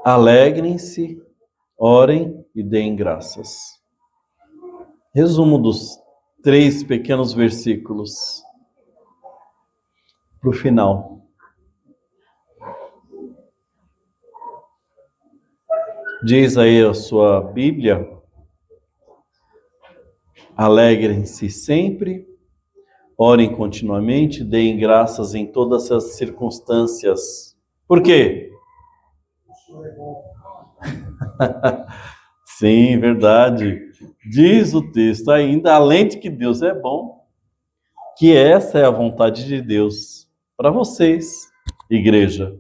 Alegrem-se, orem e deem graças. Resumo dos 3 pequenos versículos para o final. Diz aí a sua Bíblia: alegrem-se sempre, orem continuamente, deem graças em todas as circunstâncias. Por quê? Sim, verdade. Diz o texto ainda, além de que Deus é bom, que essa é a vontade de Deus para vocês, igreja.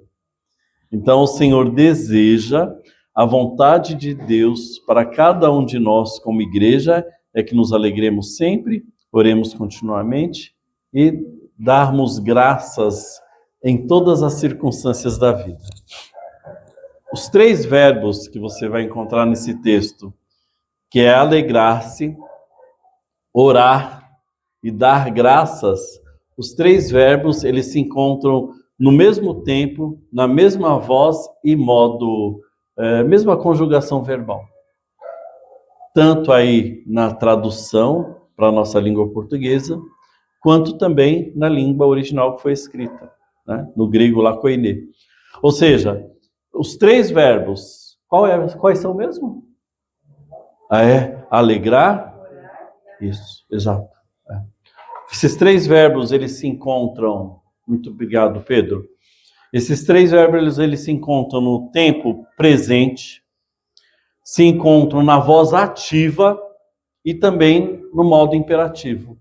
Então o Senhor deseja, a vontade de Deus para cada um de nós como igreja é que nos alegremos sempre, oremos continuamente e darmos graças em todas as circunstâncias da vida. Os 3 verbos que você vai encontrar nesse texto, que é alegrar-se, orar e dar graças, os 3 verbos, eles se encontram no mesmo tempo, na mesma voz e modo, mesma conjugação verbal. Tanto aí na tradução para a nossa língua portuguesa, quanto também na língua original que foi escrita, né? No grego lakoine. Ou seja, os 3 verbos, quais são mesmo? Alegrar? Isso, exato. Esses 3 verbos, eles se encontram... Muito obrigado, Pedro. Esses 3 verbos, eles se encontram no tempo presente, se encontram na voz ativa e também no modo imperativo.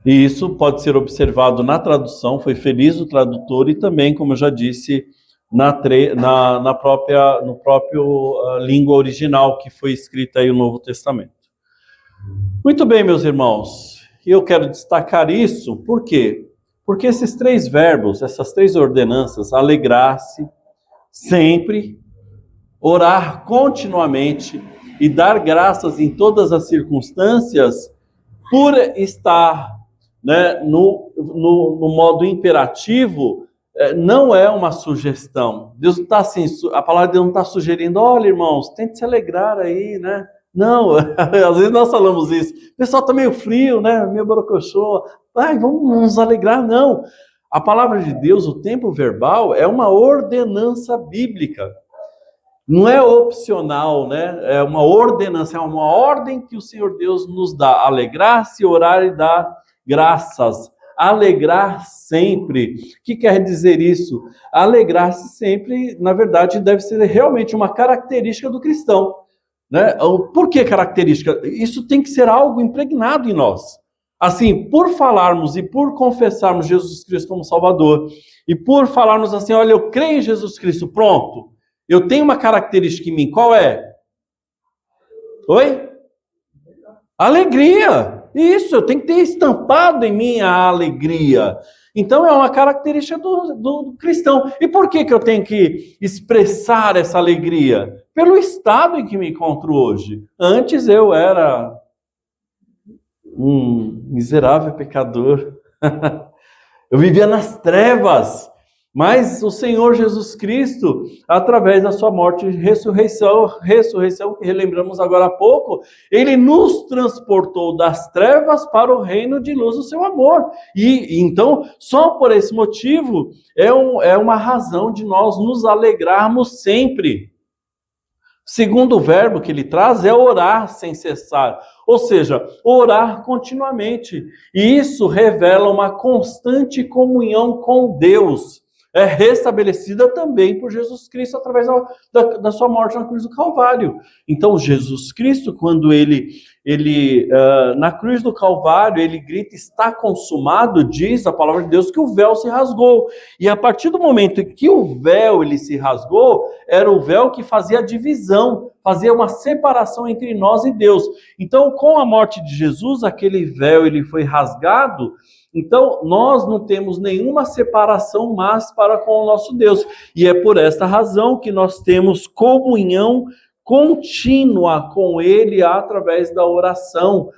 E isso pode ser observado na tradução, foi feliz o tradutor, e também, como eu já disse, no próprio língua original que foi escrita aí o Novo Testamento. Muito bem, meus irmãos, e eu quero destacar isso, por quê? Porque esses 3 verbos, essas 3 ordenanças, alegrar-se sempre, orar continuamente e dar graças em todas as circunstâncias, por estar, né, no modo imperativo, não é uma sugestão. Deus não está assim, a palavra de Deus não está sugerindo, olha, irmãos, tente se alegrar aí, né? Não, às vezes nós falamos isso. O pessoal está meio frio, né? Meio borocochô. Ai, vamos nos alegrar. Não. A palavra de Deus, o tempo verbal, é uma ordenança bíblica. Não é opcional, né? É uma ordenança, é uma ordem que o Senhor Deus nos dá. Alegrar-se, orar e dar graças. Alegrar sempre. O que quer dizer isso? Alegrar-se sempre, na verdade, deve ser realmente uma característica do cristão. Né? Por que característica? Isso tem que ser algo impregnado em nós. Assim, por falarmos e por confessarmos Jesus Cristo como Salvador, e por falarmos assim, olha, eu creio em Jesus Cristo, pronto, eu tenho uma característica em mim, qual é? Oi? Alegria. Isso, eu tenho que ter estampado em mim a alegria. Então é uma característica do cristão. E por que eu tenho que expressar essa alegria? Pelo estado em que me encontro hoje. Antes eu era um miserável pecador. Eu vivia nas trevas. Mas o Senhor Jesus Cristo, através da sua morte e ressurreição que relembramos agora há pouco, ele nos transportou das trevas para o reino de luz do seu amor. E então, só por esse motivo, é uma razão de nós nos alegrarmos sempre. Segundo verbo que ele traz é orar sem cessar, ou seja, orar continuamente. E isso revela uma constante comunhão com Deus. É restabelecida também por Jesus Cristo através da sua morte na cruz do Calvário. Então, Jesus Cristo, quando ele na cruz do Calvário, ele grita, está consumado, diz a palavra de Deus que o véu se rasgou. E a partir do momento em que o véu ele se rasgou, era o véu que fazia a divisão, fazia uma separação entre nós e Deus. Então, com a morte de Jesus, aquele véu ele foi rasgado. Então, nós não temos nenhuma separação mais para com o nosso Deus. E é por esta razão que nós temos comunhão contínua com Ele através da oração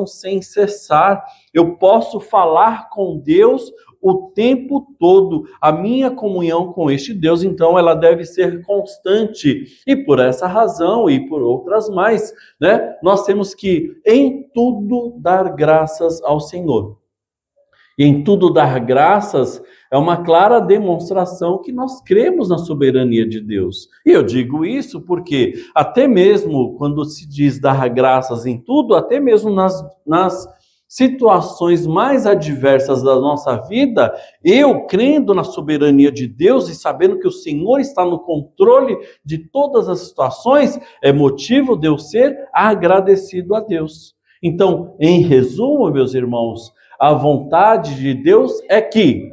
sem cessar. Eu posso falar com Deus o tempo todo. A minha comunhão com este Deus, então, ela deve ser constante. E por essa razão, e por outras mais, né, nós temos que, em tudo, dar graças ao Senhor. E em tudo dar graças é uma clara demonstração que nós cremos na soberania de Deus. E eu digo isso porque até mesmo quando se diz dar graças em tudo, até mesmo nas situações mais adversas da nossa vida, eu crendo na soberania de Deus e sabendo que o Senhor está no controle de todas as situações, é motivo de eu ser agradecido a Deus. Então, em resumo, meus irmãos, a vontade de Deus é que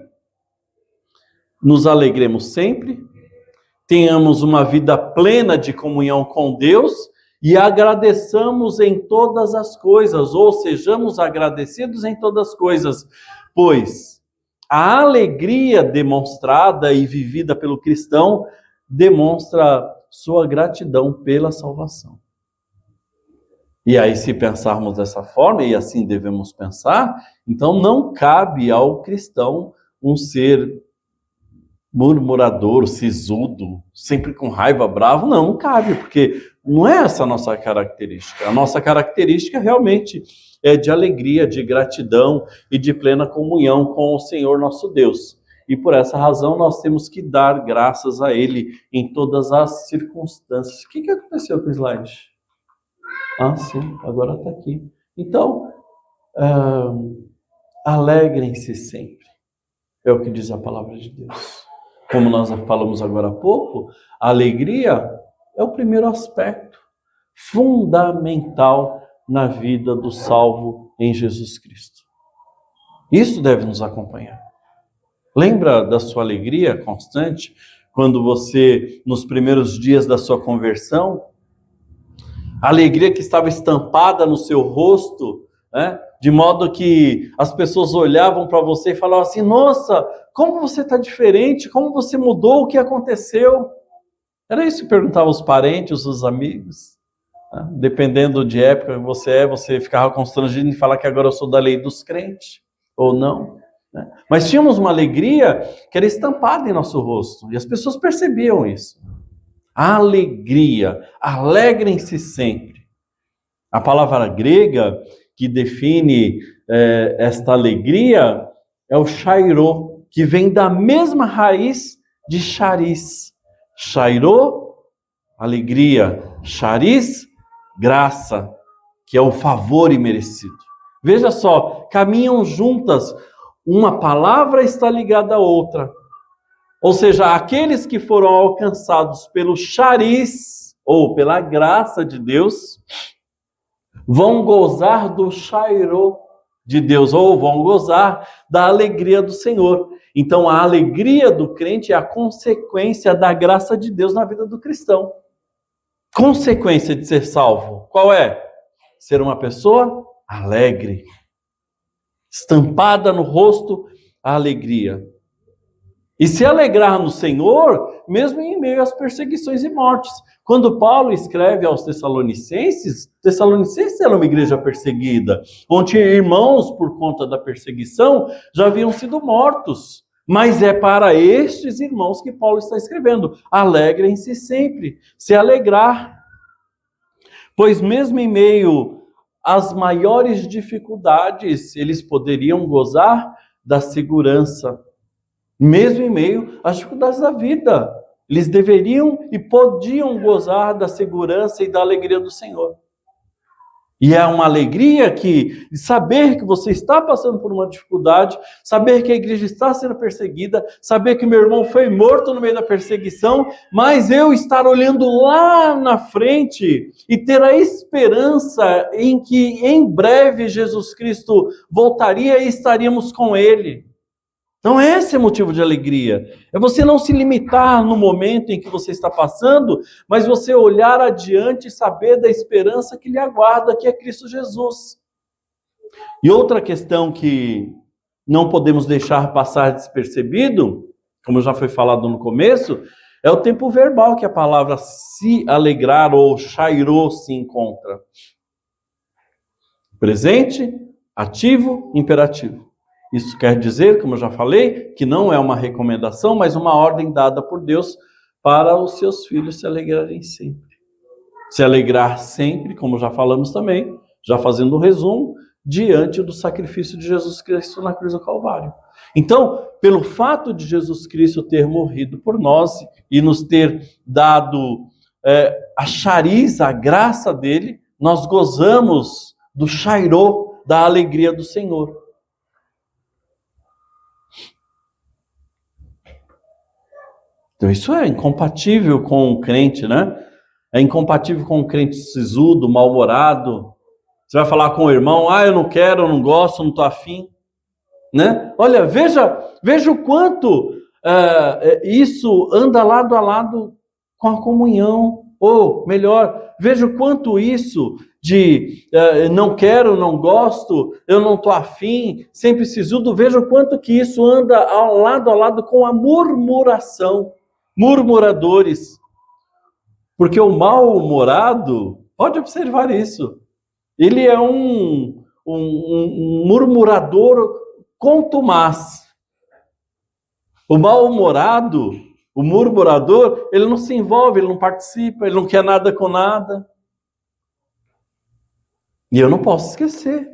nos alegremos sempre, tenhamos uma vida plena de comunhão com Deus e agradeçamos em todas as coisas, ou sejamos agradecidos em todas as coisas, pois a alegria demonstrada e vivida pelo cristão demonstra sua gratidão pela salvação. E aí, se pensarmos dessa forma, e assim devemos pensar, então não cabe ao cristão um ser murmurador, sisudo, sempre com raiva, bravo. Não cabe, porque não é essa a nossa característica. A nossa característica realmente é de alegria, de gratidão e de plena comunhão com o Senhor nosso Deus. E por essa razão nós temos que dar graças a Ele em todas as circunstâncias. O que aconteceu com o slide? Ah, sim, agora está aqui. Então, alegrem-se sempre. É o que diz a palavra de Deus. Como nós falamos agora há pouco, a alegria é o primeiro aspecto fundamental na vida do salvo em Jesus Cristo. Isso deve nos acompanhar. Lembra da sua alegria constante quando você, nos primeiros dias da sua conversão, a alegria que estava estampada no seu rosto, né? De modo que as pessoas olhavam para você e falavam assim: nossa, como você está diferente, como você mudou, o que aconteceu? Era isso que perguntavam os parentes, os amigos. Né? Dependendo de época que você ficava constrangido em falar que agora eu sou da lei dos crentes, ou não. Né? Mas tínhamos uma alegria que era estampada em nosso rosto, e as pessoas percebiam isso. Alegria, alegrem-se sempre. A palavra grega que define esta alegria é o chairo, que vem da mesma raiz de charis. Chairo, alegria. Charis, graça, que é o favor imerecido. Veja só, caminham juntas, uma palavra está ligada à outra. Ou seja, aqueles que foram alcançados pelo charis, ou pela graça de Deus, vão gozar do chairo de Deus, ou vão gozar da alegria do Senhor. Então, a alegria do crente é a consequência da graça de Deus na vida do cristão. Consequência de ser salvo, qual é? Ser uma pessoa alegre, estampada no rosto a alegria. E se alegrar no Senhor, mesmo em meio às perseguições e mortes. Quando Paulo escreve aos Tessalonicenses era uma igreja perseguida, onde irmãos, por conta da perseguição, já haviam sido mortos. Mas é para estes irmãos que Paulo está escrevendo: alegrem-se sempre, se alegrar. Pois mesmo em meio às maiores dificuldades, eles poderiam gozar da segurança. Mesmo em meio às dificuldades da vida, eles deveriam e podiam gozar da segurança e da alegria do Senhor. E é uma alegria que saber que você está passando por uma dificuldade, saber que a igreja está sendo perseguida, saber que meu irmão foi morto no meio da perseguição, mas eu estar olhando lá na frente e ter a esperança em que em breve Jesus Cristo voltaria e estaríamos com Ele. Então esse é motivo de alegria. É você não se limitar no momento em que você está passando, mas você olhar adiante e saber da esperança que lhe aguarda, que é Cristo Jesus. E outra questão que não podemos deixar passar despercebido, como já foi falado no começo, é o tempo verbal que a palavra se alegrar ou chairo se encontra. Presente, ativo, imperativo. Isso quer dizer, como eu já falei, que não é uma recomendação, mas uma ordem dada por Deus para os seus filhos se alegrarem sempre. Se alegrar sempre, como já falamos também, já fazendo um resumo, diante do sacrifício de Jesus Cristo na cruz do Calvário. Então, pelo fato de Jesus Cristo ter morrido por nós e nos ter dado a chariz, a graça dele, nós gozamos do chairô, da alegria do Senhor. Então isso é incompatível com o crente, né? É incompatível com o crente sisudo, mal-humorado. Você vai falar com o irmão, eu não quero, eu não gosto, não estou afim. Né? Olha, veja o quanto isso anda lado a lado com a comunhão. Ou, melhor, veja o quanto isso de não quero, não gosto, eu não estou afim, sempre sisudo, veja o quanto que isso anda a lado com a murmuração. Murmuradores. Porque o mal-humorado, pode observar isso, ele é um murmurador contumaz. O mal-humorado, o murmurador, ele não se envolve, ele não participa, ele não quer nada com nada. E eu não posso esquecer,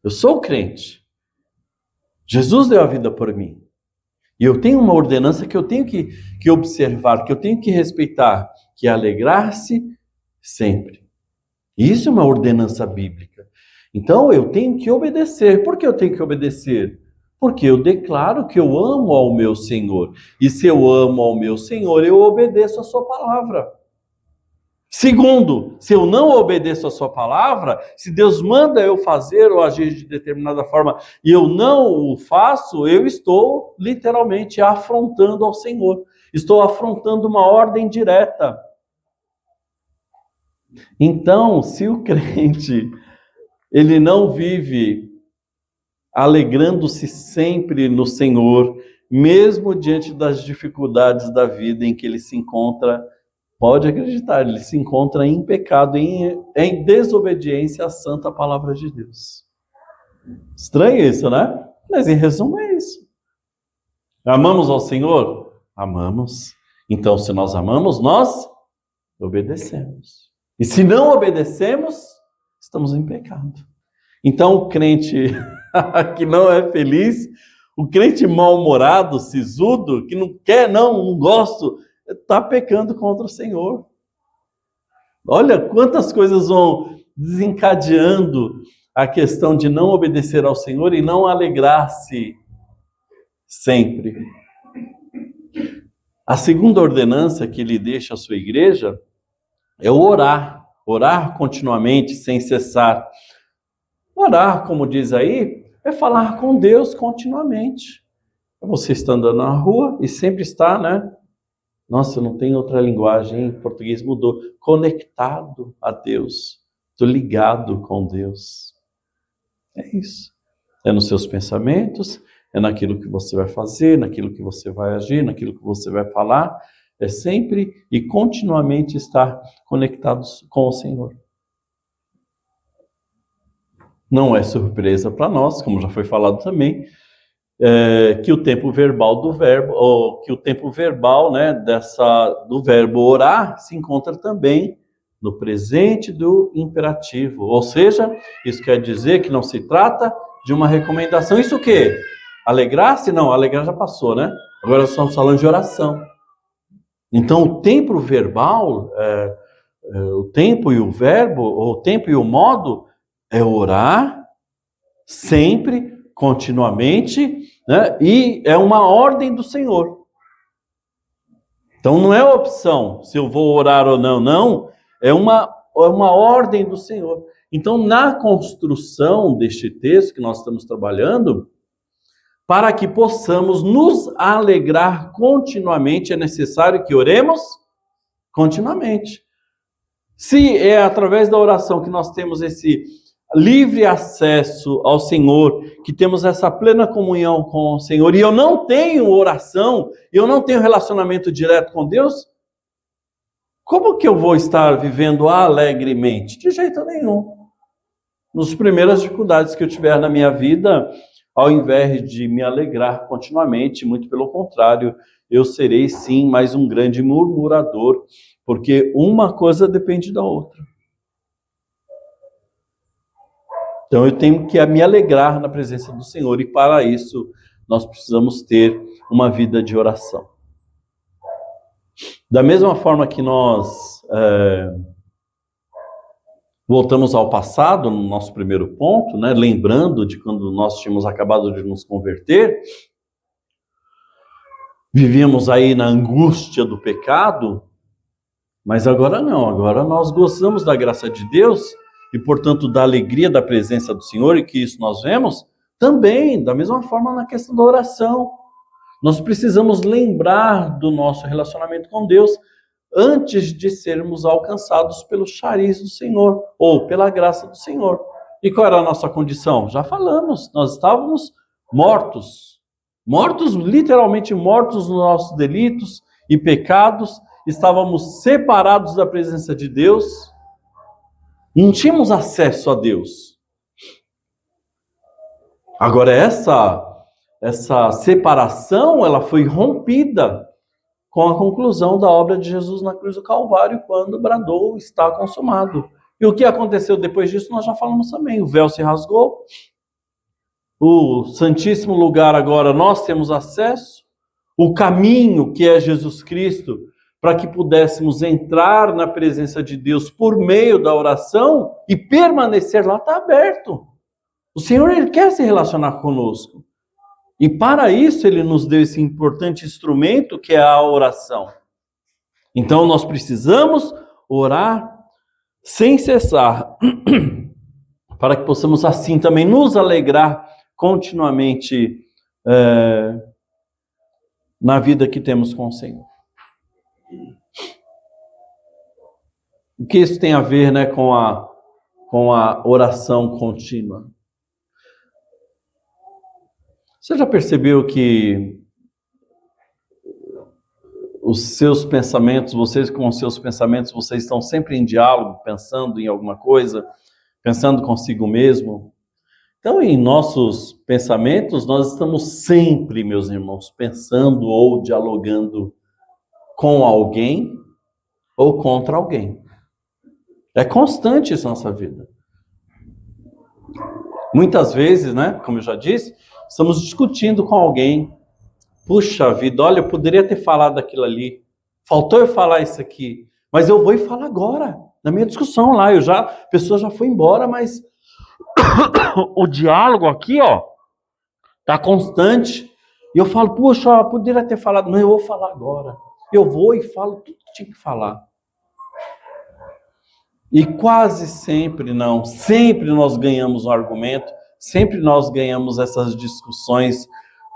eu sou crente. Jesus deu a vida por mim. E eu tenho uma ordenança que eu tenho que observar, que eu tenho que respeitar, que é alegrar-se sempre. Isso é uma ordenança bíblica. Então eu tenho que obedecer. Por que eu tenho que obedecer? Porque eu declaro que eu amo ao meu Senhor. E se eu amo ao meu Senhor, eu obedeço a sua palavra. Segundo, se eu não obedeço a sua palavra, se Deus manda eu fazer ou agir de determinada forma e eu não o faço, eu estou literalmente afrontando ao Senhor. Estou afrontando uma ordem direta. Então, se o crente, ele não vive alegrando-se sempre no Senhor, mesmo diante das dificuldades da vida em que ele se encontra, pode acreditar, ele se encontra em pecado, em desobediência à santa palavra de Deus. Estranho isso, né? Mas em resumo é isso. Amamos ao Senhor? Amamos. Então, se nós amamos, nós obedecemos. E se não obedecemos, estamos em pecado. Então, o crente que não é feliz, o crente mal-humorado, sisudo, que não quer, não gosto, está pecando contra o Senhor. Olha quantas coisas vão desencadeando a questão de não obedecer ao Senhor e não alegrar-se sempre. A segunda ordenança que ele deixa à sua igreja é orar. Orar continuamente, sem cessar. Orar, como diz aí, é falar com Deus continuamente. Você está andando na rua e sempre está, né? Nossa, não tem outra linguagem, em português mudou. Conectado a Deus. Estou ligado com Deus. É isso. É nos seus pensamentos, é naquilo que você vai fazer, naquilo que você vai agir, naquilo que você vai falar. É sempre e continuamente estar conectados com o Senhor. Não é surpresa para nós, como já foi falado também, que o tempo verbal do verbo, ou que o tempo verbal, né, do verbo orar se encontra também no presente do imperativo. Ou seja, isso quer dizer que não se trata de uma recomendação. Isso o quê? Alegrar-se? Não, alegrar já passou, né? Agora nós estamos falando de oração. Então o tempo verbal, o tempo e o verbo, ou o tempo e o modo, é orar sempre, continuamente, né? E é uma ordem do Senhor. Então não é opção se eu vou orar ou não, não. É uma ordem do Senhor. Então na construção deste texto que nós estamos trabalhando, para que possamos nos alegrar continuamente, é necessário que oremos continuamente. Se é através da oração que nós temos esse livre acesso ao Senhor, que temos essa plena comunhão com o Senhor, e eu não tenho oração, eu não tenho relacionamento direto com Deus, como que eu vou estar vivendo alegremente? De jeito nenhum. Nas primeiras dificuldades que eu tiver na minha vida, ao invés de me alegrar continuamente, muito pelo contrário, eu serei sim mais um grande murmurador, porque uma coisa depende da outra. Então eu tenho que me alegrar na presença do Senhor, e para isso nós precisamos ter uma vida de oração. Da mesma forma que nós voltamos ao passado, no nosso primeiro ponto, né, lembrando de quando nós tínhamos acabado de nos converter, vivíamos aí na angústia do pecado, mas agora não, agora nós gozamos da graça de Deus e, portanto, da alegria da presença do Senhor, e que isso nós vemos também, da mesma forma, na questão da oração. Nós precisamos lembrar do nosso relacionamento com Deus antes de sermos alcançados pelo chariz do Senhor, ou pela graça do Senhor. E qual era a nossa condição? Já falamos, nós estávamos mortos, literalmente mortos nos nossos delitos e pecados, estávamos separados da presença de Deus, não tínhamos acesso a Deus. Agora essa separação, ela foi rompida com a conclusão da obra de Jesus na cruz do Calvário, quando bradou: está consumado. E o que aconteceu depois disso, nós já falamos também. O véu se rasgou, o santíssimo lugar agora nós temos acesso, o caminho que é Jesus Cristo, para que pudéssemos entrar na presença de Deus por meio da oração e permanecer lá, está aberto. O Senhor, Ele quer se relacionar conosco. E para isso Ele nos deu esse importante instrumento que é a oração. Então nós precisamos orar sem cessar, para que possamos assim também nos alegrar continuamente na vida que temos com o Senhor. O que isso tem a ver, né, com a oração contínua? Você já percebeu que os seus pensamentos, vocês com os seus pensamentos, vocês estão sempre em diálogo, pensando em alguma coisa, pensando consigo mesmo? Então, em nossos pensamentos, nós estamos sempre, meus irmãos, pensando ou dialogando com alguém ou contra alguém. É constante isso na nossa vida. Muitas vezes, né, como eu já disse, estamos discutindo com alguém. Puxa vida, olha, eu poderia ter falado aquilo ali. Faltou eu falar isso aqui. Mas eu vou e falo agora, na minha discussão lá. A pessoa já foi embora, mas o diálogo aqui, ó, tá constante. E eu falo, puxa, eu poderia ter falado. Não, eu vou falar agora. Eu vou e falo tudo que tinha que falar. E quase sempre não, sempre nós ganhamos um argumento, sempre nós ganhamos essas discussões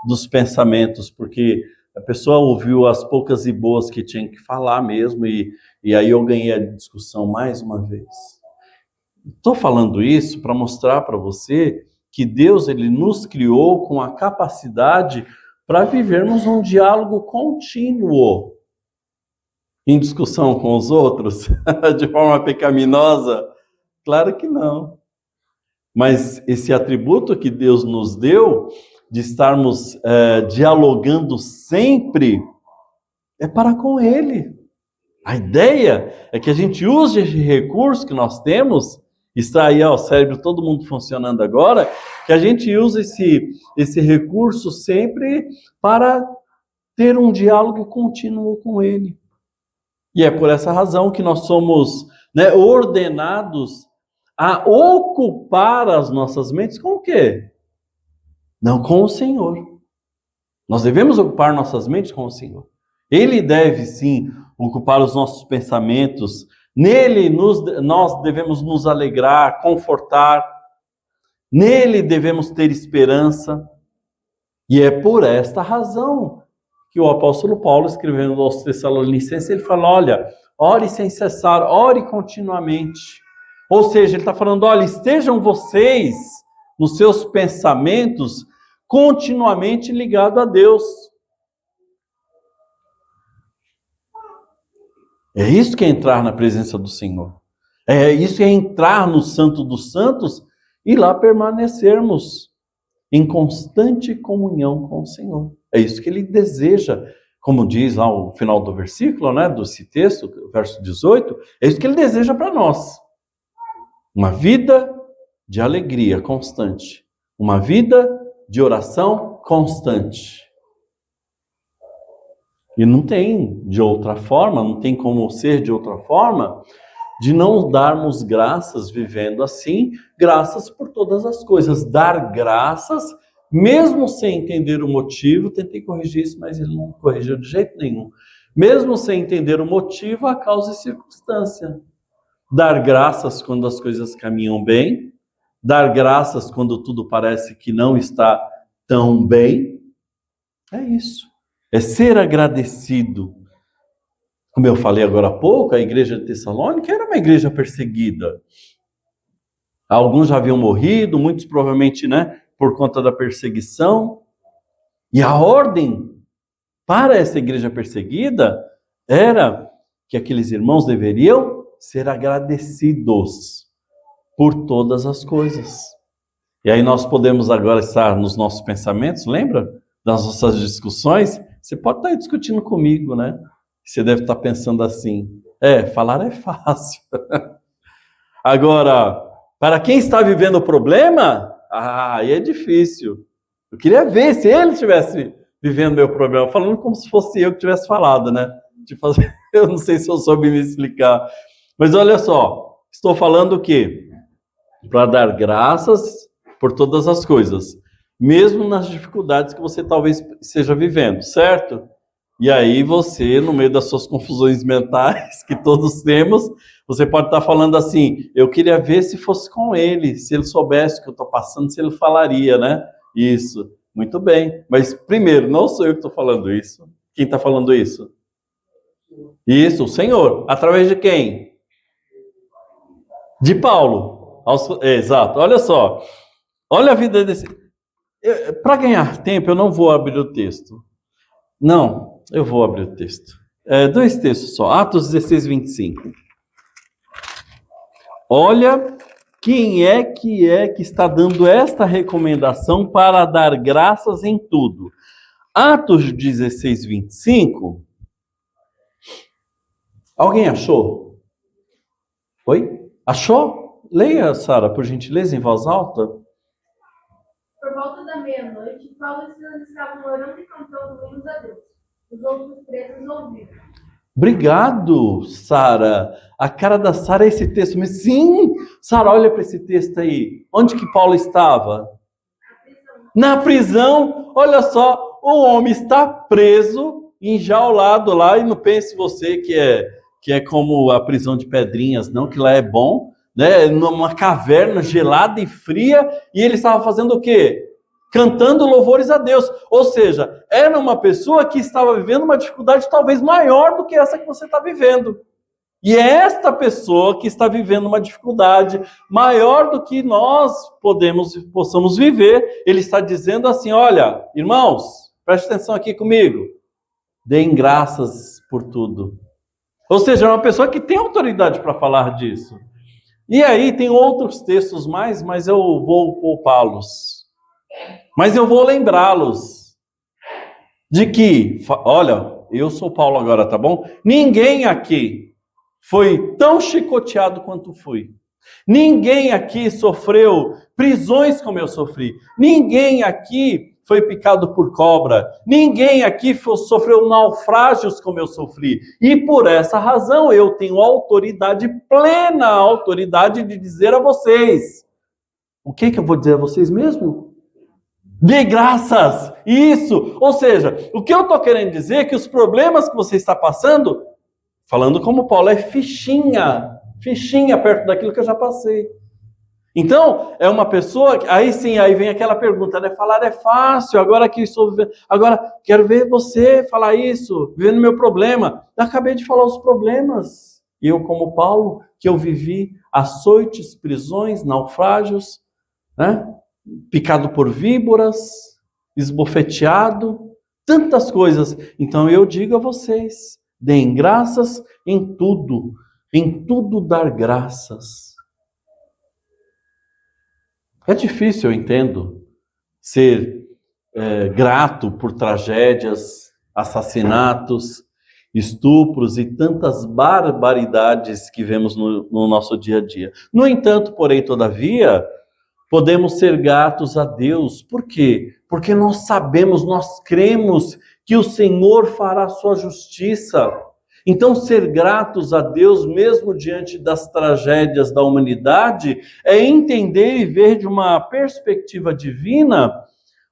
dos pensamentos, porque a pessoa ouviu as poucas e boas que tinha que falar mesmo, e aí eu ganhei a discussão mais uma vez. Estou falando isso para mostrar para você que Deus, Ele nos criou com a capacidade para vivermos um diálogo contínuo. Em discussão com os outros, de forma pecaminosa? Claro que não. Mas esse atributo que Deus nos deu, de estarmos dialogando sempre, é para com Ele. A ideia é que a gente use esse recurso que nós temos, está aí, ó, o cérebro, todo mundo funcionando agora, que a gente use esse recurso sempre para ter um diálogo contínuo com Ele. E é por essa razão que nós somos, né, ordenados a ocupar as nossas mentes com o quê? Não com o Senhor. Nós devemos ocupar nossas mentes com o Senhor. Ele deve, sim, ocupar os nossos pensamentos. Nele nós devemos nos alegrar, confortar. Nele devemos ter esperança. E é por esta razão que o apóstolo Paulo, escrevendo aos Tessalonicenses, ele fala, olha, ore sem cessar, ore continuamente. Ou seja, ele está falando, olha, estejam vocês, nos seus pensamentos, continuamente ligados a Deus. É isso que é entrar na presença do Senhor. É isso que é entrar no Santo dos Santos e lá permanecermos em constante comunhão com o Senhor. É isso que ele deseja, como diz lá o final do versículo, né, desse texto, verso 18, é isso que ele deseja para nós. Uma vida de alegria constante, uma vida de oração constante. E não tem de outra forma, não tem como ser de outra forma, de não darmos graças vivendo assim, graças por todas as coisas. Dar graças, mesmo sem entender o motivo, tentei corrigir isso, mas ele não corrigiu de jeito nenhum. Mesmo sem entender o motivo, a causa e circunstância. Dar graças quando as coisas caminham bem, dar graças quando tudo parece que não está tão bem. É isso. É ser agradecido. Como eu falei agora há pouco, a igreja de Tessalônica era uma igreja perseguida. Alguns já haviam morrido, muitos provavelmente, né, por conta da perseguição. E a ordem para essa igreja perseguida era que aqueles irmãos deveriam ser agradecidos por todas as coisas. E aí nós podemos agora estar nos nossos pensamentos, lembra? Das nossas discussões. Você pode estar aí discutindo comigo, né? Você deve estar pensando assim, falar é fácil. Agora, para quem está vivendo o problema, aí é difícil. Eu queria ver se ele estivesse vivendo meu problema, falando como se fosse eu que tivesse falado, né? Eu não sei se eu soube me explicar. Mas olha só, estou falando o quê? Para dar graças por todas as coisas, mesmo nas dificuldades que você talvez esteja vivendo, certo? E aí você, no meio das suas confusões mentais, que todos temos, você pode estar falando assim, eu queria ver se fosse com ele, se ele soubesse o que eu estou passando, se ele falaria, né? Isso, muito bem. Mas primeiro, não sou eu que estou falando isso. Quem está falando isso? Isso, o Senhor. Através de quem? De Paulo. Exato, olha só. Olha a vida desse... Para ganhar tempo, eu não vou abrir o texto. Não, eu vou abrir o texto. 2 textos só. Atos 16, 25. Olha quem é que está dando esta recomendação para dar graças em tudo. Atos 16, 25. Alguém achou? Oi? Achou? Leia, Sara, por gentileza, em voz alta. Por volta da meia-noite, Paulo e Silas estavam orando e cantando hinos a Deus. Os outros presos ouviram. Obrigado, Sara. A cara da Sara é esse texto. Mas sim, Sara, olha para esse texto aí. Onde que Paulo estava? Na prisão. Olha só, o homem está preso, enjaulado lá. E não pense você que é como a prisão de Pedrinhas, não, que lá é bom, né? Numa caverna gelada e fria. E ele estava fazendo o quê? Cantando louvores a Deus. Ou seja, era uma pessoa que estava vivendo uma dificuldade talvez maior do que essa que você está vivendo. E é esta pessoa que está vivendo uma dificuldade maior do que nós possamos viver. Ele está dizendo assim, olha, irmãos, preste atenção aqui comigo. Deem graças por tudo. Ou seja, é uma pessoa que tem autoridade para falar disso. E aí tem outros textos mais, mas eu vou poupá-los. Mas eu vou lembrá-los de que, olha, eu sou Paulo agora, tá bom? Ninguém aqui foi tão chicoteado quanto fui. Ninguém aqui sofreu prisões como eu sofri. Ninguém aqui foi picado por cobra. Ninguém aqui sofreu naufrágios como eu sofri. E por essa razão eu tenho autoridade, plena autoridade de dizer a vocês. O que eu vou dizer a vocês mesmo? Dê graças, isso. Ou seja, o que eu estou querendo dizer é que os problemas que você está passando, falando como Paulo, é fichinha perto daquilo que eu já passei. Então, é uma pessoa, aí sim, aí vem aquela pergunta, né? Falar é fácil, agora que estou vivendo, agora quero ver você falar isso, vivendo meu problema. Eu acabei de falar os problemas. E eu, como Paulo, que eu vivi açoites, prisões, naufrágios, né? Picado por víboras, esbofeteado, tantas coisas. Então eu digo a vocês, deem graças em tudo dar graças. É difícil, eu entendo, ser grato por tragédias, assassinatos, estupros e tantas barbaridades que vemos no nosso dia a dia. No entanto, porém, todavia, podemos ser gratos a Deus. Por quê? Porque nós sabemos, nós cremos que o Senhor fará sua justiça. Então, ser gratos a Deus, mesmo diante das tragédias da humanidade, é entender e ver de uma perspectiva divina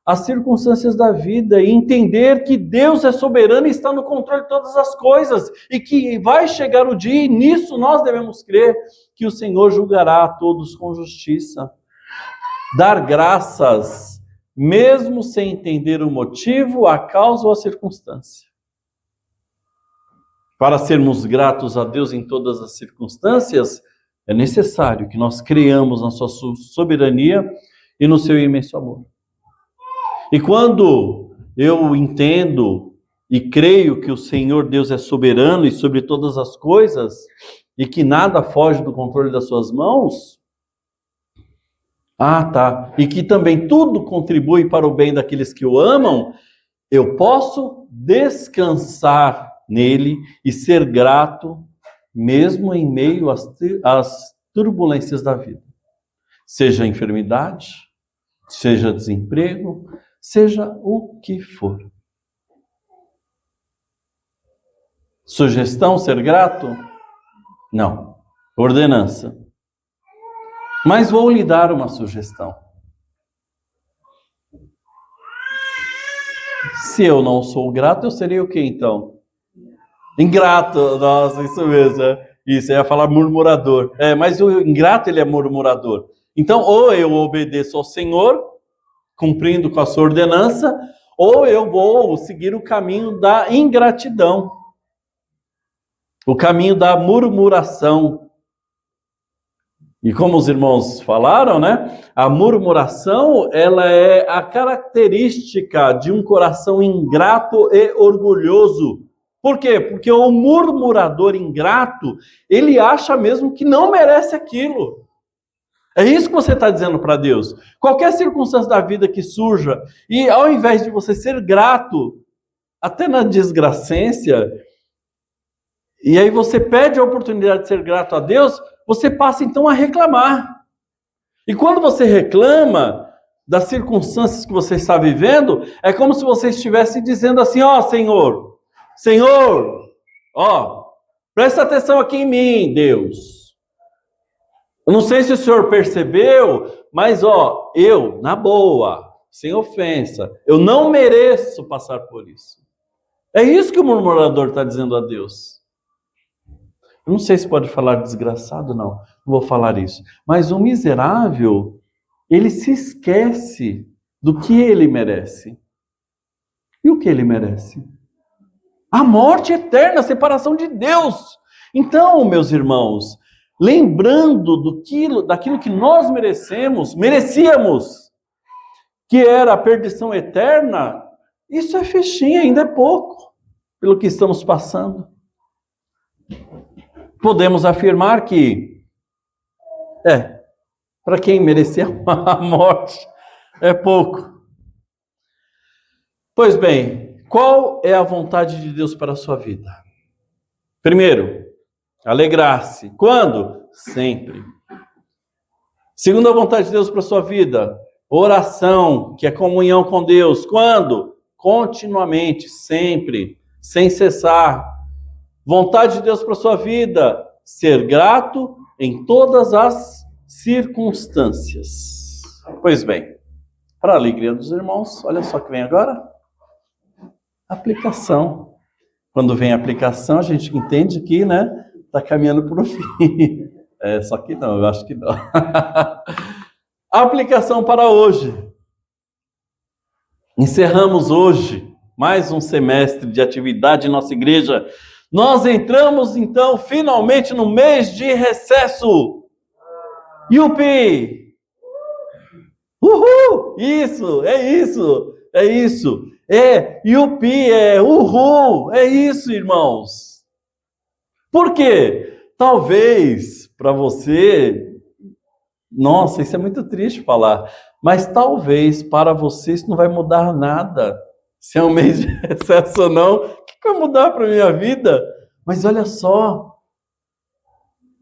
as circunstâncias da vida e entender que Deus é soberano e está no controle de todas as coisas e que vai chegar o dia, e nisso nós devemos crer, que o Senhor julgará a todos com justiça. Dar graças, mesmo sem entender o motivo, a causa ou a circunstância. Para sermos gratos a Deus em todas as circunstâncias, é necessário que nós creiamos na sua soberania e no seu imenso amor. E quando eu entendo e creio que o Senhor Deus é soberano e sobre todas as coisas, e que nada foge do controle das suas mãos, e que também tudo contribui para o bem daqueles que o amam, eu posso descansar nele e ser grato, mesmo em meio às turbulências da vida. Seja enfermidade, seja desemprego, seja o que for. Sugestão, ser grato? Não. Ordenança. Mas vou lhe dar uma sugestão. Se eu não sou grato, eu serei o quê então? Ingrato. Nossa, isso mesmo. Isso, eu ia falar murmurador. Mas o ingrato, ele é murmurador. Então, ou eu obedeço ao Senhor, cumprindo com a sua ordenança, ou eu vou seguir o caminho da ingratidão, o caminho da murmuração. E como os irmãos falaram, né? A murmuração, ela é a característica de um coração ingrato e orgulhoso. Por quê? Porque o murmurador ingrato, ele acha mesmo que não merece aquilo. É isso que você está dizendo para Deus. Qualquer circunstância da vida que surja, e ao invés de você ser grato, até na desgracência, e aí você pede a oportunidade de ser grato a Deus, você passa então a reclamar. E quando você reclama das circunstâncias que você está vivendo, é como se você estivesse dizendo assim: Senhor, presta atenção aqui em mim, Deus. Eu não sei se o senhor percebeu, mas eu, na boa, sem ofensa, eu não mereço passar por isso. É isso que o murmurador está dizendo a Deus. Eu não sei se pode falar desgraçado, não vou falar isso. Mas o miserável, ele se esquece do que ele merece. E o que ele merece? A morte eterna, a separação de Deus. Então, meus irmãos, lembrando daquilo que nós merecíamos, que era a perdição eterna, isso é fichinha, ainda é pouco, pelo que estamos passando. Podemos afirmar que, para quem merecia a morte, é pouco. Pois bem, qual é a vontade de Deus para a sua vida? Primeiro, alegrar-se. Quando? Sempre. Segundo, a vontade de Deus para a sua vida, oração, que é comunhão com Deus. Quando? Continuamente, sempre, sem cessar. Vontade de Deus para a sua vida, ser grato em todas as circunstâncias. Pois bem, para a alegria dos irmãos, olha só que vem agora. Aplicação. Quando vem a aplicação, a gente entende que, está caminhando para o fim. Só que não, eu acho que não. Aplicação para hoje. Encerramos hoje mais um semestre de atividade em nossa igreja. Nós entramos, então, finalmente no mês de recesso. Yupi! Uhul! Isso! Yupi, uhul! É isso, irmãos. Por quê? Talvez, para você, nossa, isso é muito triste falar, Mas talvez para você isso não vai mudar nada. Se é um mês de recesso ou não, o que vai mudar para a minha vida? Mas olha só,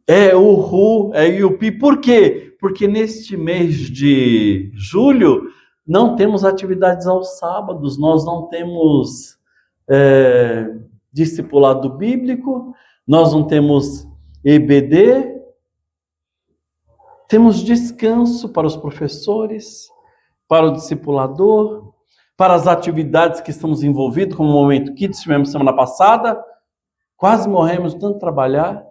é o RU, é o IUP. Por quê? Porque neste mês de julho não temos atividades aos sábados, nós não temos discipulado bíblico, nós não temos EBD, temos descanso para os professores, para o discipulador, para as atividades que estamos envolvidos, como o Momento Kids, tivemos semana passada, quase morremos de tanto trabalhar.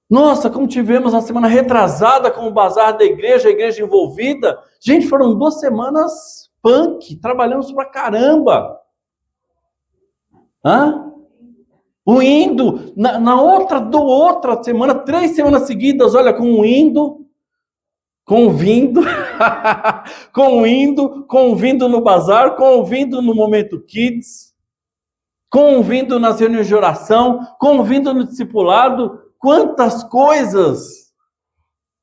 Nossa, como tivemos a semana retrasada com o bazar da igreja, a igreja envolvida. Gente, foram 2 semanas punk, trabalhamos pra caramba. O indo, na outra semana, 3 semanas seguidas, olha, com o indo, convindo no bazar, convindo no Momento Kids, convindo nas reuniões de oração, convindo no discipulado. Quantas coisas!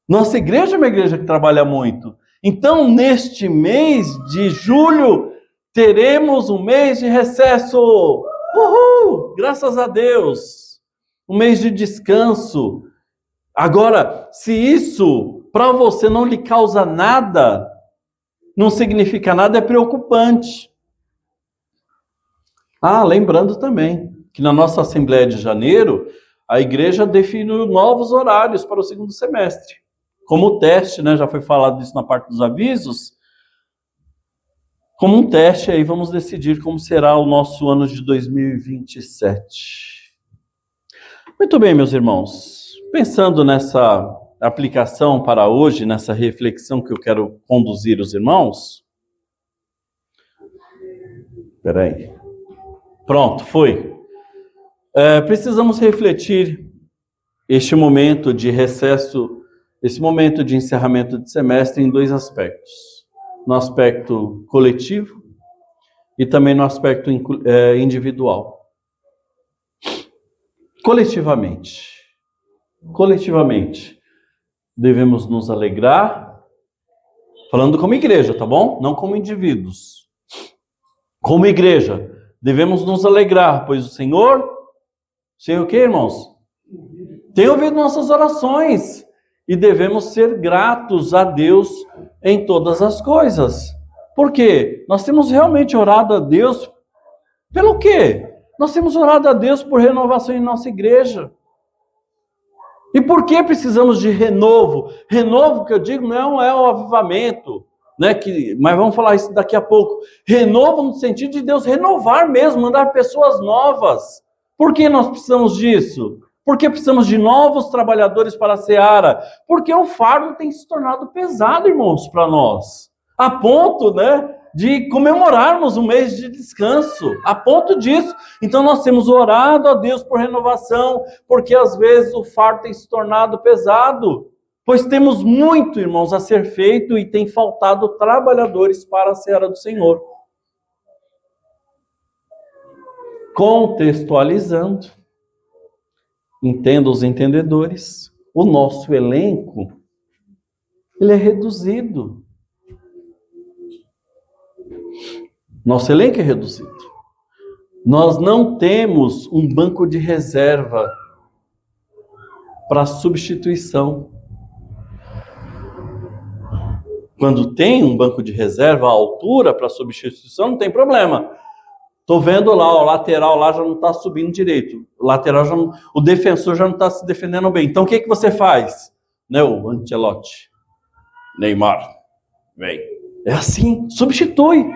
Nossa igreja é uma igreja que trabalha muito. Então, neste mês de julho, teremos um mês de recesso. Uhul! Graças a Deus! Um mês de descanso. Agora, se isso para você não lhe causa nada, não significa nada, é preocupante. Lembrando também que na nossa Assembleia de Janeiro, a igreja definiu novos horários para o 2º semestre. Como teste, né? Já foi falado isso na parte dos avisos. Como um teste, aí vamos decidir como será o nosso ano de 2027. Muito bem, meus irmãos. Pensando nessa aplicação para hoje, nessa reflexão que eu quero conduzir os irmãos. Espera aí. Pronto, foi. Precisamos refletir este momento de recesso, esse momento de encerramento de semestre em 2 aspectos. No aspecto coletivo e também no aspecto individual. Coletivamente, devemos nos alegrar, falando como igreja, tá bom? Não como indivíduos. Como igreja, devemos nos alegrar, pois o Senhor o quê, irmãos? Tem ouvido nossas orações e devemos ser gratos a Deus em todas as coisas. Por quê? Nós temos realmente orado a Deus pelo quê? Nós temos orado a Deus por renovação em nossa igreja. E por que precisamos de renovo? Renovo, que eu digo, não é o avivamento, né? Mas vamos falar isso daqui a pouco. Renovo no sentido de Deus renovar mesmo, mandar pessoas novas. Por que nós precisamos disso? Porque precisamos de novos trabalhadores para a seara. Porque o fardo tem se tornado pesado, irmãos, para nós. A ponto, né, de comemorarmos um mês de descanso. A ponto disso. Então nós temos orado a Deus por renovação, porque às vezes o fardo tem se tornado pesado. Pois temos muito, irmãos, a ser feito e tem faltado trabalhadores para a seara do Senhor. Contextualizando, entenda os entendedores, o nosso elenco, ele é reduzido. Nosso elenco é reduzido. Nós não temos um banco de reserva para substituição. Quando tem um banco de reserva à altura para substituição, não tem problema. Estou vendo lá, o lateral lá já não está subindo direito. O defensor já não está se defendendo bem. Então o que você faz? Né, o Ancelotti. Neymar, vem. É assim, substitui.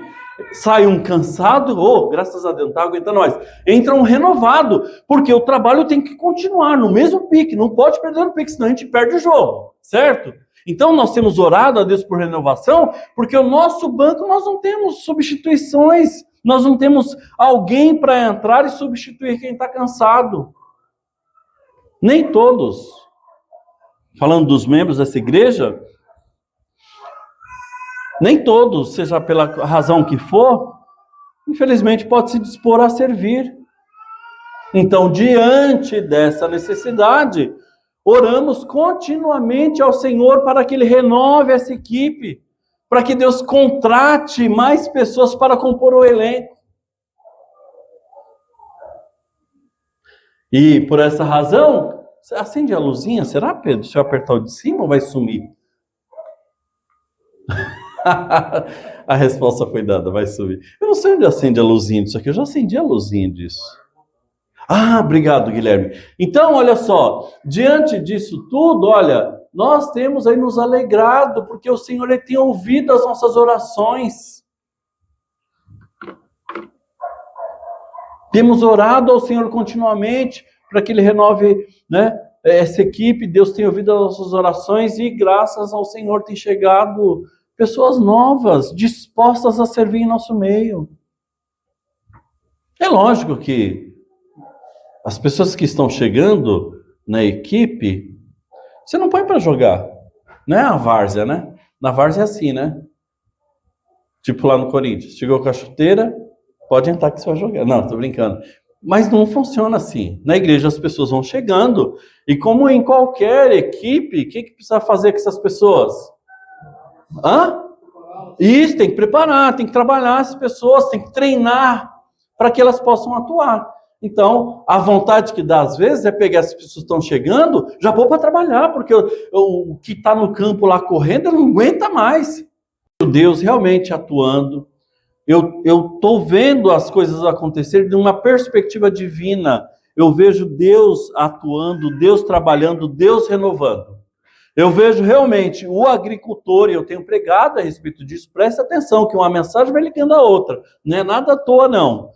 Sai um cansado, graças a Deus, não está aguentando mais. Entra um renovado, porque o trabalho tem que continuar no mesmo pique. Não pode perder o pique, senão a gente perde o jogo, certo? Então nós temos orado a Deus por renovação, porque o nosso banco nós não temos substituições. Nós não temos alguém para entrar e substituir quem está cansado. Nem todos. Falando dos membros dessa igreja, nem todos, seja pela razão que for, infelizmente pode se dispor a servir. Então, diante dessa necessidade, oramos continuamente ao Senhor para que Ele renove essa equipe, para que Deus contrate mais pessoas para compor o elenco. E por essa razão, você acende a luzinha, será, Pedro? Se eu apertar o de cima, vai sumir? A resposta foi dada, vai sumir. Eu não sei onde acende a luzinha disso aqui, eu já acendi a luzinha disso. Ah, obrigado, Guilherme. Então, olha só, diante disso tudo, olha, nós temos aí nos alegrado, porque o Senhor ele tem ouvido as nossas orações. Temos orado ao Senhor continuamente para que Ele renove, né, essa equipe. Deus tem ouvido as nossas orações e graças ao Senhor tem chegado pessoas novas, dispostas a servir em nosso meio. É lógico que as pessoas que estão chegando na equipe, você não põe para jogar. Não é a várzea, né? Na várzea é assim, né? Tipo lá no Corinthians. Chegou com a chuteira, pode entrar que você vai jogar. Não, tô brincando. Mas não funciona assim. Na igreja as pessoas vão chegando e como em qualquer equipe, o que precisa fazer com essas pessoas? Isso, tem que preparar, tem que trabalhar as pessoas, tem que treinar para que elas possam atuar. Então, a vontade que dá às vezes é pegar as pessoas que estão chegando, já vou para trabalhar, porque o que está no campo lá correndo não aguenta mais. Deus realmente atuando. Eu estou vendo as coisas acontecerem de uma perspectiva divina. Eu vejo Deus atuando, Deus trabalhando, Deus renovando. Eu vejo realmente o agricultor, e eu tenho pregado a respeito disso, presta atenção, que uma mensagem vai ligando a outra, não é nada à toa não.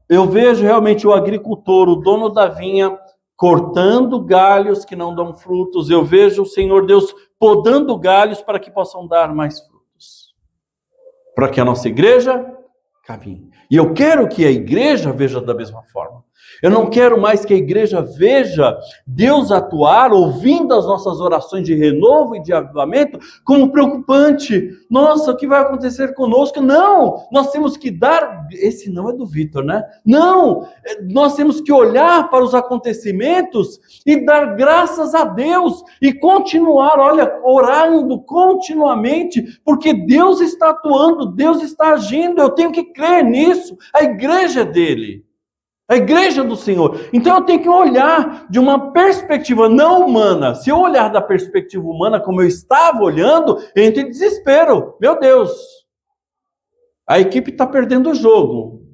Eu vejo realmente o agricultor, o dono da vinha, cortando galhos que não dão frutos. Eu vejo o Senhor Deus podando galhos para que possam dar mais frutos. Para que a nossa igreja caminhe. E eu quero que a igreja veja da mesma forma. Eu não quero mais que a igreja veja Deus atuar, ouvindo as nossas orações de renovo e de avivamento, como preocupante. Nossa, o que vai acontecer conosco? Não, nós temos que dar... Esse não é do Vitor, né? Não, nós temos que olhar para os acontecimentos e dar graças a Deus e continuar, olha, orando continuamente, porque Deus está atuando, Deus está agindo, eu tenho que crer nisso. A igreja é dele. A igreja do Senhor. Então eu tenho que olhar de uma perspectiva não humana. Se eu olhar da perspectiva humana como eu estava olhando, eu entro em desespero. Meu Deus, a equipe está perdendo o jogo.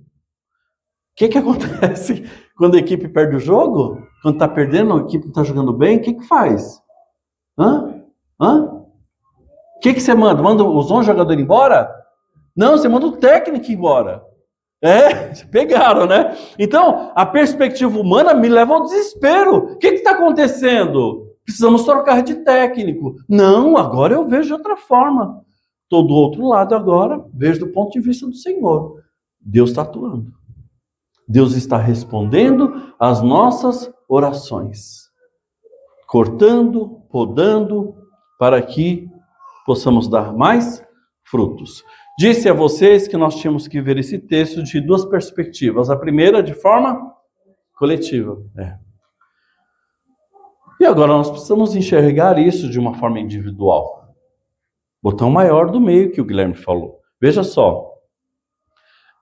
O que acontece quando a equipe perde o jogo? Quando está perdendo, a equipe não está jogando bem, o que faz? O que você manda? Manda os 11 jogadores embora? Não, você manda o técnico embora. Pegaram, né? Então, a perspectiva humana me leva ao desespero. O que está acontecendo? Precisamos trocar de técnico. Não, agora eu vejo de outra forma. Estou do outro lado agora, vejo do ponto de vista do Senhor. Deus está atuando. Deus está respondendo às nossas orações. Cortando, podando, para que possamos dar mais frutos. Disse a vocês que nós tínhamos que ver esse texto de duas perspectivas. A primeira, de forma coletiva. E agora nós precisamos enxergar isso de uma forma individual. Botão maior do meio que o Guilherme falou. Veja só.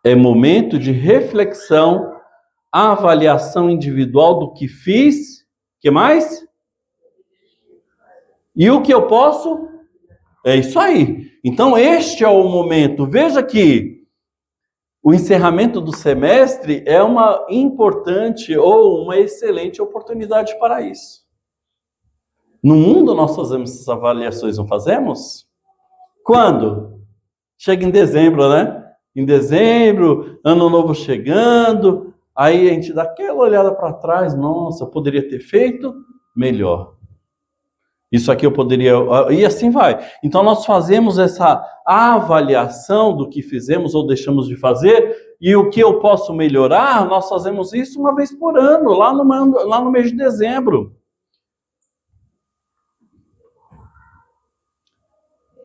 É momento de reflexão, avaliação individual do que fiz. O que mais? E o que eu posso? É isso aí. Então, este é o momento. Veja que o encerramento do semestre é uma importante ou uma excelente oportunidade para isso. No mundo, nós fazemos essas avaliações, não fazemos? Quando? Chega em dezembro, né? Em dezembro, ano novo chegando, aí a gente dá aquela olhada para trás, nossa, eu poderia ter feito melhor. Isso aqui eu poderia... E assim vai. Então nós fazemos essa avaliação do que fizemos ou deixamos de fazer, e o que eu posso melhorar, nós fazemos isso uma vez por ano, lá no mês de dezembro.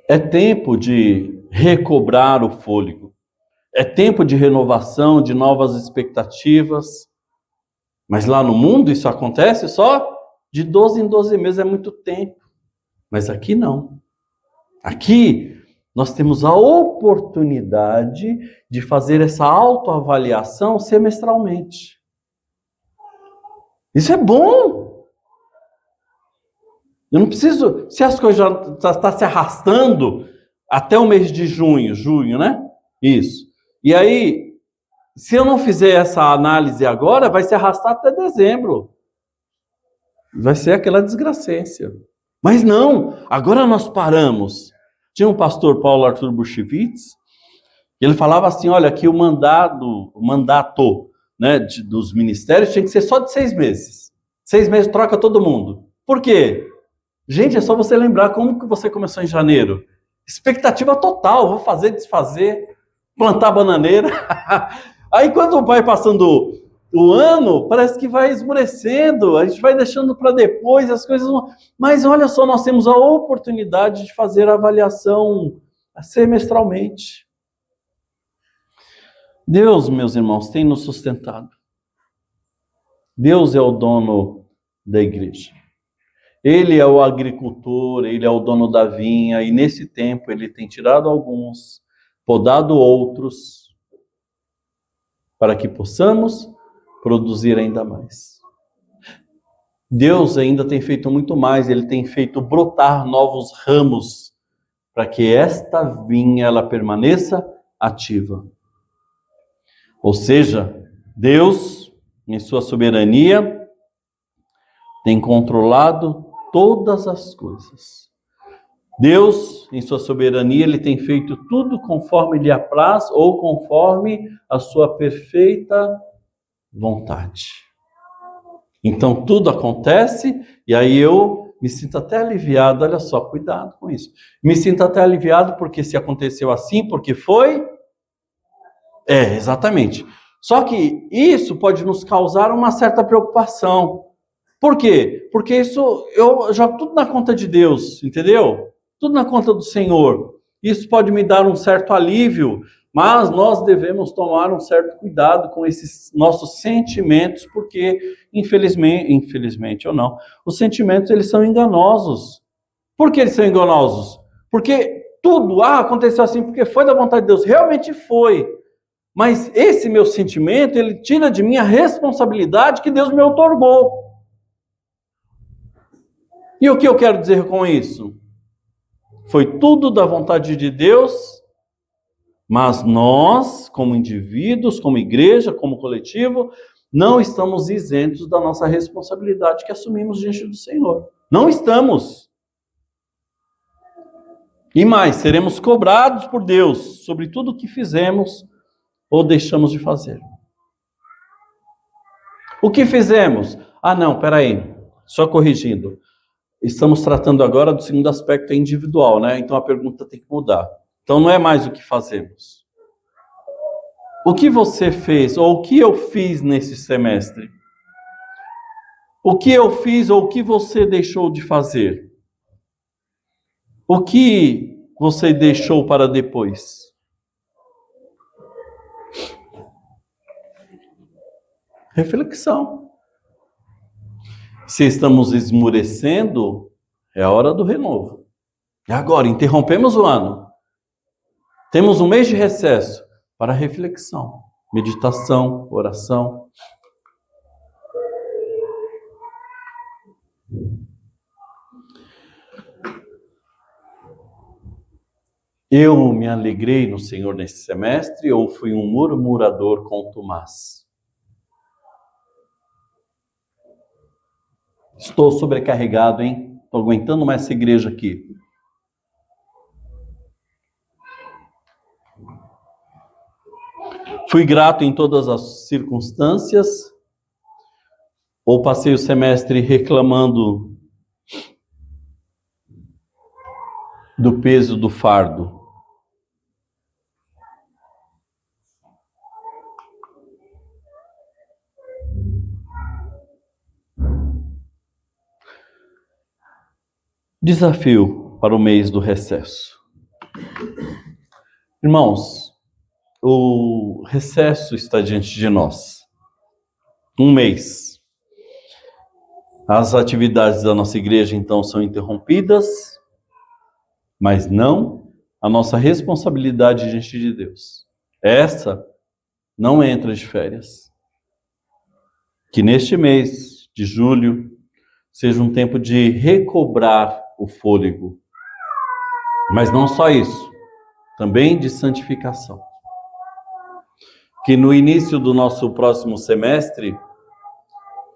É tempo de recobrar o fôlego. É tempo de renovação, de novas expectativas. Mas lá no mundo isso acontece só de 12 em 12 meses, é muito tempo. Mas aqui não. Aqui nós temos a oportunidade de fazer essa autoavaliação semestralmente. Isso é bom. Eu não preciso, se as coisas já estão se arrastando até o mês de julho, né? Isso. E aí, se eu não fizer essa análise agora, vai se arrastar até dezembro. Vai ser aquela desgracência. Mas não, agora nós paramos. Tinha um pastor, Paulo Arthur Buchwitz, ele falava assim, olha, que o mandato, né, dos ministérios tinha que ser só de 6 meses. 6 meses troca todo mundo. Por quê? Gente, é só você lembrar como que você começou em janeiro. Expectativa total, vou fazer, desfazer, plantar bananeira. Aí quando vai passando o ano, parece que vai esmorecendo, a gente vai deixando para depois, as coisas vão... Mas olha só, nós temos a oportunidade de fazer a avaliação semestralmente. Deus, meus irmãos, tem nos sustentado. Deus é o dono da igreja. Ele é o agricultor, ele é o dono da vinha, e nesse tempo ele tem tirado alguns, podado outros, para que possamos produzir ainda mais. Deus ainda tem feito muito mais, ele tem feito brotar novos ramos, para que esta vinha ela permaneça ativa. Ou seja, Deus, em sua soberania, tem controlado todas as coisas. Deus, em sua soberania, ele tem feito tudo conforme lhe apraz ou conforme a sua perfeita vontade. Então tudo acontece e aí eu me sinto até aliviado. Olha só, cuidado com isso. Me sinto até aliviado porque se aconteceu assim, porque foi... exatamente. Só que isso pode nos causar uma certa preocupação. Por quê? Porque isso eu jogo tudo na conta de Deus, entendeu? Tudo na conta do Senhor. Isso pode me dar um certo alívio, mas nós devemos tomar um certo cuidado com esses nossos sentimentos, porque infelizmente ou não, os sentimentos eles são enganosos. Por que eles são enganosos? Porque tudo aconteceu assim porque foi da vontade de Deus, realmente foi. Mas esse meu sentimento, ele tira de mim a responsabilidade que Deus me outorgou. E o que eu quero dizer com isso? Foi tudo da vontade de Deus, mas nós, como indivíduos, como igreja, como coletivo, não estamos isentos da nossa responsabilidade que assumimos diante do Senhor. Não estamos. E mais, seremos cobrados por Deus sobre tudo o que fizemos ou deixamos de fazer. O que fizemos? Não, peraí, só corrigindo. Estamos tratando agora do segundo aspecto individual, né? Então a pergunta tem que mudar. Então não é mais o que fazemos. O que você fez, ou o que eu fiz nesse semestre? O que eu fiz ou o que você deixou de fazer? O que você deixou para depois? Reflexão. Se estamos esmurecendo, é a hora do renovo. E agora, interrompemos o ano. Temos um mês de recesso para reflexão, meditação, oração. Eu me alegrei no Senhor nesse semestre ou fui um murmurador contumaz? Estou sobrecarregado, hein? Estou aguentando mais essa igreja aqui. Fui grato em todas as circunstâncias? Ou passei o semestre reclamando do peso do fardo? Desafio para o mês do recesso. Irmãos, o recesso está diante de nós. Um mês. As atividades da nossa igreja, então, são interrompidas, mas não a nossa responsabilidade diante de Deus. Essa não entra de férias. Que neste mês de julho seja um tempo de recobrar o fôlego. Mas não só isso, também de santificação. Que no início do nosso próximo semestre,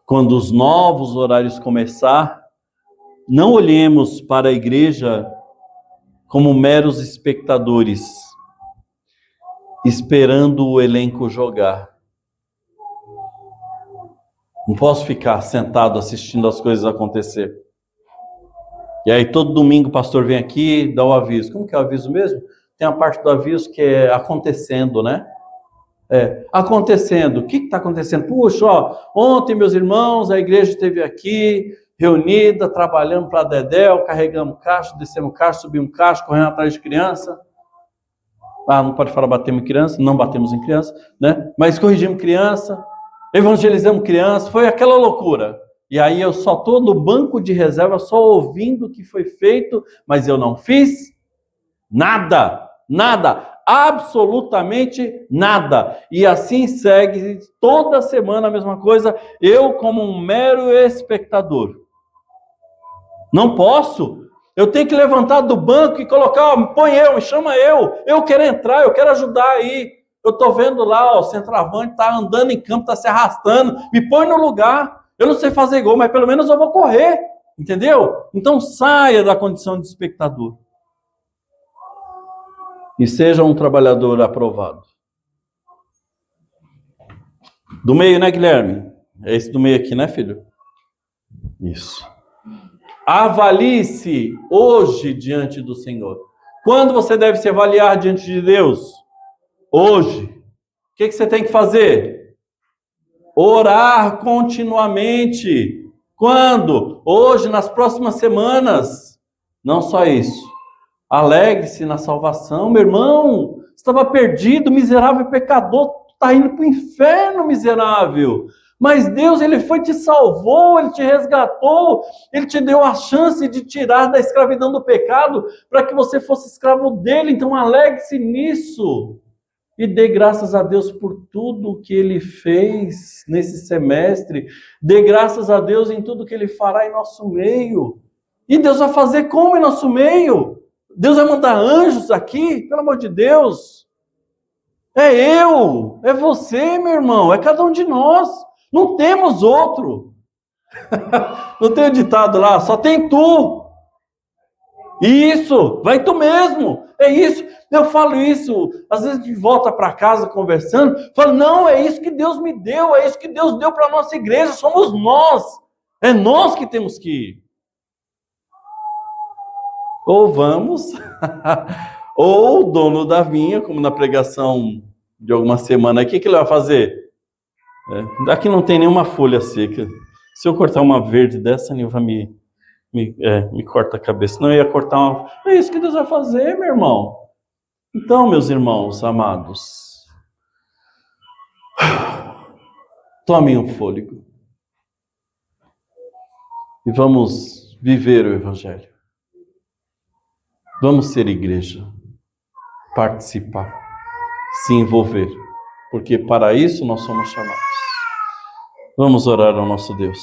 quando os novos horários começar, não olhemos para a igreja como meros espectadores, esperando o elenco jogar. Não posso ficar sentado assistindo as coisas acontecer. E aí todo domingo o pastor vem aqui e dá o aviso. Como que é o aviso mesmo? Tem a parte do aviso que é acontecendo, né? Acontecendo. O que está acontecendo? Puxa, ontem, meus irmãos, a igreja esteve aqui, reunida, trabalhando para Dedéu, carregamos caixa, descemos caixa, subimos caixa, correndo atrás de criança. Não pode falar batemos em criança, não batemos em criança, né? Mas corrigimos criança, evangelizamos criança, foi aquela loucura. E aí eu só estou no banco de reserva, só ouvindo o que foi feito, mas eu não fiz nada, absolutamente nada. E assim segue toda semana a mesma coisa, eu como um mero espectador. Não posso. Eu tenho que levantar do banco e colocar, me chama eu quero entrar, eu quero ajudar aí. Eu estou vendo lá, o centroavante está andando em campo, está se arrastando, me põe no lugar. Eu não sei fazer gol, mas pelo menos eu vou correr, entendeu? Então saia da condição de espectador. E seja um trabalhador aprovado. Do meio, né, Guilherme? É esse do meio aqui, né, filho? Isso. Avalie-se hoje diante do Senhor. Quando você deve se avaliar diante de Deus? Hoje. O que você tem que fazer? Orar continuamente. Quando? Hoje, nas próximas semanas. Não só isso. Alegre-se na salvação, meu irmão. Estava perdido, miserável pecador. Está indo para o inferno, miserável. Mas Deus, Ele te salvou, Ele te resgatou, Ele te deu a chance de tirar da escravidão do pecado para que você fosse escravo dele. Então alegre-se nisso e dê graças a Deus por tudo que Ele fez nesse semestre. Dê graças a Deus em tudo que Ele fará em nosso meio. E Deus vai fazer como em nosso meio? Deus vai mandar anjos aqui? Pelo amor de Deus. É eu, é você, meu irmão, é cada um de nós. Não temos outro. Não tem o ditado lá, só tem tu. Isso, vai tu mesmo. É isso. Eu falo isso, às vezes a gente volta para casa conversando, falo, não, é isso que Deus me deu, é isso que Deus deu para a nossa igreja, somos nós. É nós que temos que ir. Ou vamos, ou o dono da vinha, como na pregação de alguma semana aqui, que ele vai fazer? Aqui não tem nenhuma folha seca. Se eu cortar uma verde dessa, ele vai me corta a cabeça. Não, eu ia cortar uma... É isso que Deus vai fazer, meu irmão. Então, meus irmãos amados, tomem um fôlego e vamos viver o Evangelho. Vamos ser igreja, participar, se envolver, porque para isso nós somos chamados. Vamos orar ao nosso Deus.